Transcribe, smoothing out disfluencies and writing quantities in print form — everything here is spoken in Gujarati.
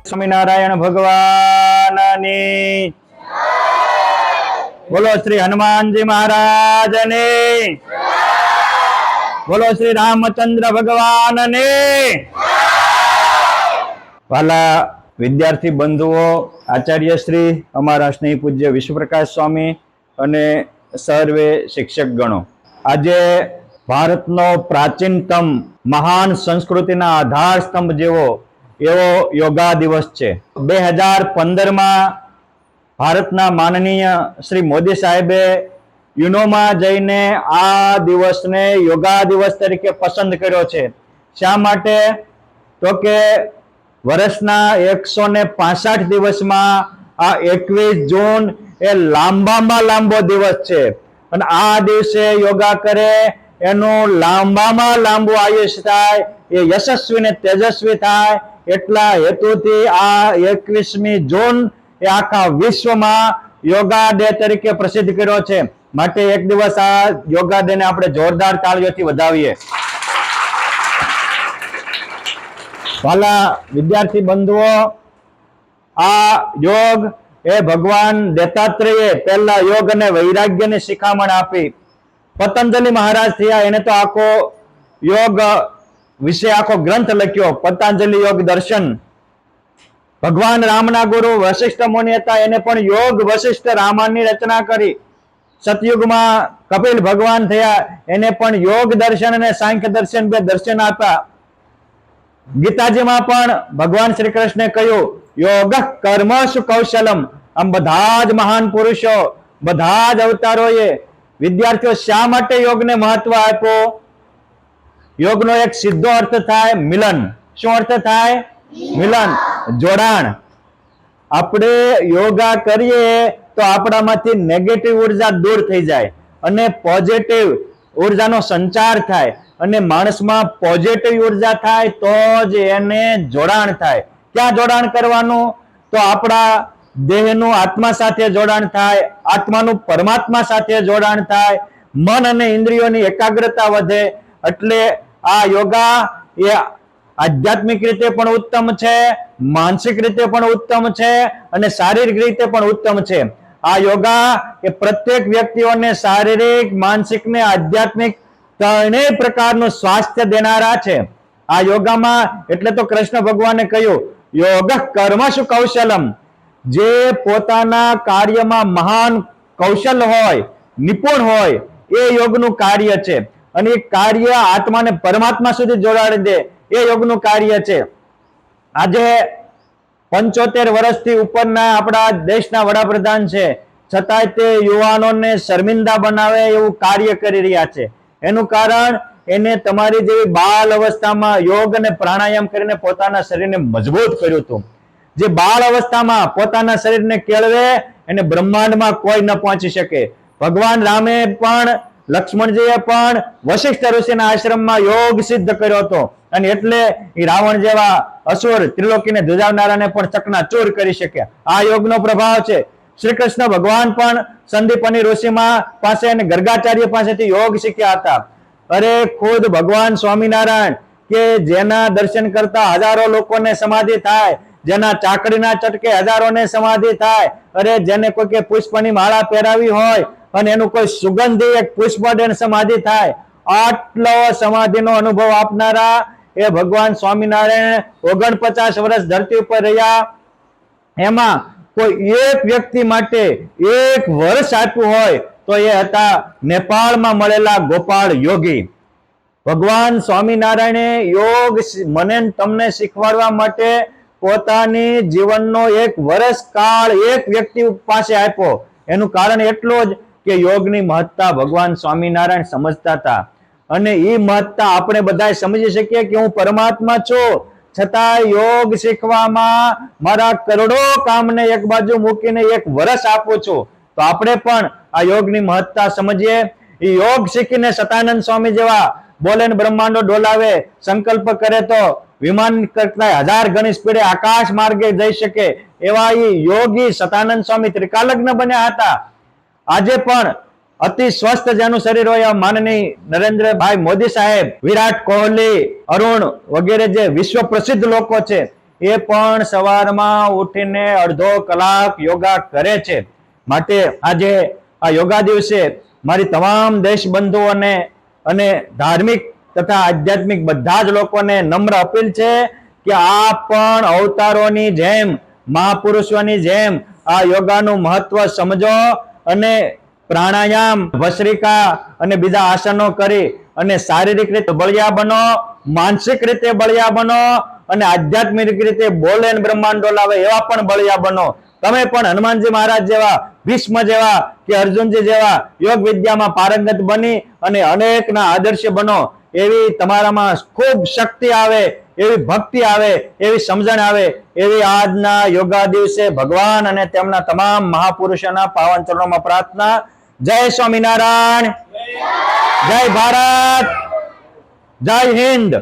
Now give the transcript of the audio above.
સ્વામિનારાયણ ભગવાનની બોલો, શ્રી હનુમાનજી મહારાજની બોલો, શ્રી રામચંદ્ર ભગવાનની। વાલા વિદ્યાર્થી બંધુઓ, આચાર્ય શ્રી અમારા સ્નેહી પૂજ્ય વિશ્વપ્રકાશ સ્વામી અને સર્વે શિક્ષક ગણો, આજે ભારતનો પ્રાચીનતમ મહાન સંસ્કૃતિના આધાર સ્તંભ જેવો એવો યોગા દિવસ છે। 2015માં ભારતના માનનીય શ્રી મોદી સાહેબે યુનોમાં જઈને આ દિવસને યોગા દિવસ તરીકે પસંદ કર્યો છે। શા માટે? તો કે વર્ષના 165 દિવસમાં આ 21 જૂન એ લાંબામાં લાંબો દિવસ છે અને આ દિવસે યોગા કરે એનું લાંબામાં લાંબુ આયુષ્ય થાય, એ યશસ્વી ને તેજસ્વી થાય, એટલા હેતુથી આ 21મી જૂન એ આખા વિશ્વમાં યોગા ડે તરીકે પ્રસિદ્ધ કર્યો છે। માટે એક દિવસ આ યોગા ડે ને આપણે જોરદાર તાળીઓથી વધાવીએ। વાલા વિદ્યાર્થી બંધુઓ, આ યોગ એ ભગવાન દત્તાત્રેયે પહેલા યોગ અને વૈરાગ્યની શિખામણ આપી। પતંજલિ મહારાજ થયા, એને તો આખો યોગ વિશે આખો ગ્રંથ લખ્યો, પતંજલિ યોગ દર્શન। ભગવાન રામના ગુરુ વશિષ્ઠ મુનિ હતા, એને પણ યોગ વશિષ્ઠ રામાયણની રચના કરી। સતયુગમાં કપિલ ભગવાન થયા, એને પણ યોગ દર્શન અને સાંખ્ય દર્શન બે દર્શન આપ્યા। ગીતાજીમાં પણ ભગવાન શ્રી કૃષ્ણે કહ્યું, યોગ કર્મસુ કૌશલમ। આમ બધા જ મહાન પુરુષો, બધા જ અવતારોએ, વિદ્યાર્થીઓ શા માટે યોગને મહત્વ આપ્યો? યોગનો એક સીધો અર્થ થાય મિલન। શું અર્થ થાય? મિલન, જોડાણ। આપણે યોગા કરીએ તો આપણામાંથી નેગેટિવ ઉર્જા દૂર થઈ જાય અને પોઝિટિવ ઉર્જાનો સંચાર થાય, અને માણસમાં પોઝિટિવ ઉર્જા થાય તો જ એને જોડાણ થાય। ક્યાં જોડાણ કરવાનું? તો આપણા દેહનું આત્મા સાથે જોડાણ થાય, આત્માનું પરમાત્મા સાથે જોડાણ થાય, મન અને ઇન્દ્રિયોની એકાગ્રતા વધે। એટલે આ યોગા એ આધ્યાત્મિક રીતે પણ ઉત્તમ છે, માનસિક રીતે પણ ઉત્તમ છે અને શારીરિક રીતે પણ ઉત્તમ છે। આ યોગા એ પ્રત્યેક વ્યક્તિઓને શારીરિક, માનસિક ને આધ્યાત્મિક ત્રણેય પ્રકારનું સ્વાસ્થ્ય દેનારા છે। આ યોગામાં એટલે તો કૃષ્ણ ભગવાને કહ્યું, યોગ કર્મસુ કૌશલમ। જે પોતાના કાર્યમાં મહાન કૌશલ હોય, નિપુણ હોય, એ યોગનું કાર્ય છે અને એ કાર્ય આત્માને પરમાત્મા સુધી જોડાડી દે, એ યોગનું કાર્ય છે। આજે 75 વર્ષથી ઉપરના આપણા દેશના વડાપ્રધાન છે, છતાંય તે યુવાનોને શર્મિંદા બનાવે એવું કાર્ય કરી રહ્યા છે। એનું કારણ, એને તમારી જેવી બાળ અવસ્થામાં યોગ અને પ્રાણાયામ કરીને પોતાના શરીરને મજબૂત કર્યું હતું। જે બાળ અવસ્થામાં પોતાના શરીરને કેળવે એને બ્રહ્માંડમાં કોઈ ન પહોંચી શકે। ભગવાન રામે પણ, લક્ષ્મણજીએ પણ વશિષ્ઠ ઋષિના આશ્રમમાં યોગ સિદ્ધ કર્યો હતો, અને એટલે એ રાવણ જેવા અસુર ત્રિલોકીને ધ્રુજાવનારાને પણ ચકનાચૂર કરી શક્યા। આ યોગનો પ્રભાવ છે। શ્રી કૃષ્ણ ભગવાન પણ સંદીપની ઋષિમાં પાસે અને ગર્ગાચાર્ય પાસેથી યોગ શીખ્યા હતા। અરે ખુદ ભગવાન સ્વામિનારાયણ કે જેના દર્શન કરતા હજારો લોકોને સમાધિ થાય, જેના ચાકડીના ચટકે હજારોને સમાધિ થાય, અરે જેને કોઈ કે પુષ્પની માળા પહેરાવી હોય અને એનું કોઈ સુગંધી એક પુષ્પ સમાધિ થાય, આટલો સમાધિનો અનુભવ આપનારા એ ભગવાન સ્વામિનારાયણ 49 વર્ષ ધરતી ઉપર રહ્યા। એમાં કોઈ એક વ્યક્તિ માટે 1 વર્ષ આપ્યું હોય તો એ હતા નેપાળમાં મળેલા ગોપાળ યોગી। ભગવાન સ્વામિનારાયણે યોગ મને તમને શીખવાડવા માટે પોતાની જીવનનો 1 વર્ષ કાળ એક વ્યક્તિ પાસે આપ્યો। એનું કારણ એટલું જ કે યોગની મહત્તા ભગવાન સ્વામિનારાયણ સમજતા હતા, અને એ મહત્તા આપણે બધા સમજી શકીએ કે હું પરમાત્મા છું, છતાં યોગ શીખવામાં મારા કરોડો કામને એક બાજુ મૂકીને 1 વર્ષ આપું છું। તો આપણે પણ આ યોગની મહત્તા સમજીએ। એ યોગ શીખીને સતાનંદ સ્વામી જેવા બોલે ને બ્રહ્માંડો ડોલાવે, સંકલ્પ કરે તો વિમાન કરતા 1000 ગણી સ્પીડે આકાશ માર્ગે જઈ શકે એવા એ યોગી સતાનંદ સ્વામી ત્રિકાલગ્ન બન્યા હતા। આજે પણ અતિ સ્વસ્થ જેનું શરીર હોય, માનનીય નરેન્દ્રભાઈ મોદી સાહેબ, વિરાટ કોહલી, અરુણ વગેરે જે વિશ્વ પ્રસિદ્ધ લોકો છે, એ પણ સવારમાં ઉઠીને અડધો કલાક યોગા કરે છે. માટે આજે આ યોગા દિવસે મારી તમામ દેશ બંધુઓને અને ધાર્મિક તથા આધ્યાત્મિક બધા જ લોકોને નમ્ર અપીલ છે કે આ પણ અવતારોની જેમ, મહાપુરુષોની જેમ આ યોગાનું મહત્વ સમજો અને પ્રાણાયામ, ભસ્ત્રિકા અને બીજા આસનો કરી અને શારીરિક રીતે બળિયા બનો, માનસિક રીતે બળિયા બનો અને આધ્યાત્મિક રીતે બોલે બ્રહ્માંડ ડોલાવે એવા પણ બળિયા બનો. તમે પણ હનુમાનજી મહારાજ જેવા, ભીષ્મ જેવા કે અર્જુનજી જેવા યોગ વિદ્યામાં પારંગત બની અને અનેકના આદર્શ બનો. એવી તમારામાં ખૂબ શક્તિ આવે, એવી ભક્તિ આવે, એવી સમજણ આવે, એવી આજના યોગા દિવસે ભગવાન અને તેમના તમામ મહાપુરુષોના પાવન ચરણોમાં પ્રાર્થના. જય સ્વામિનારાયણ, જય ભારત, જય હિન્દ.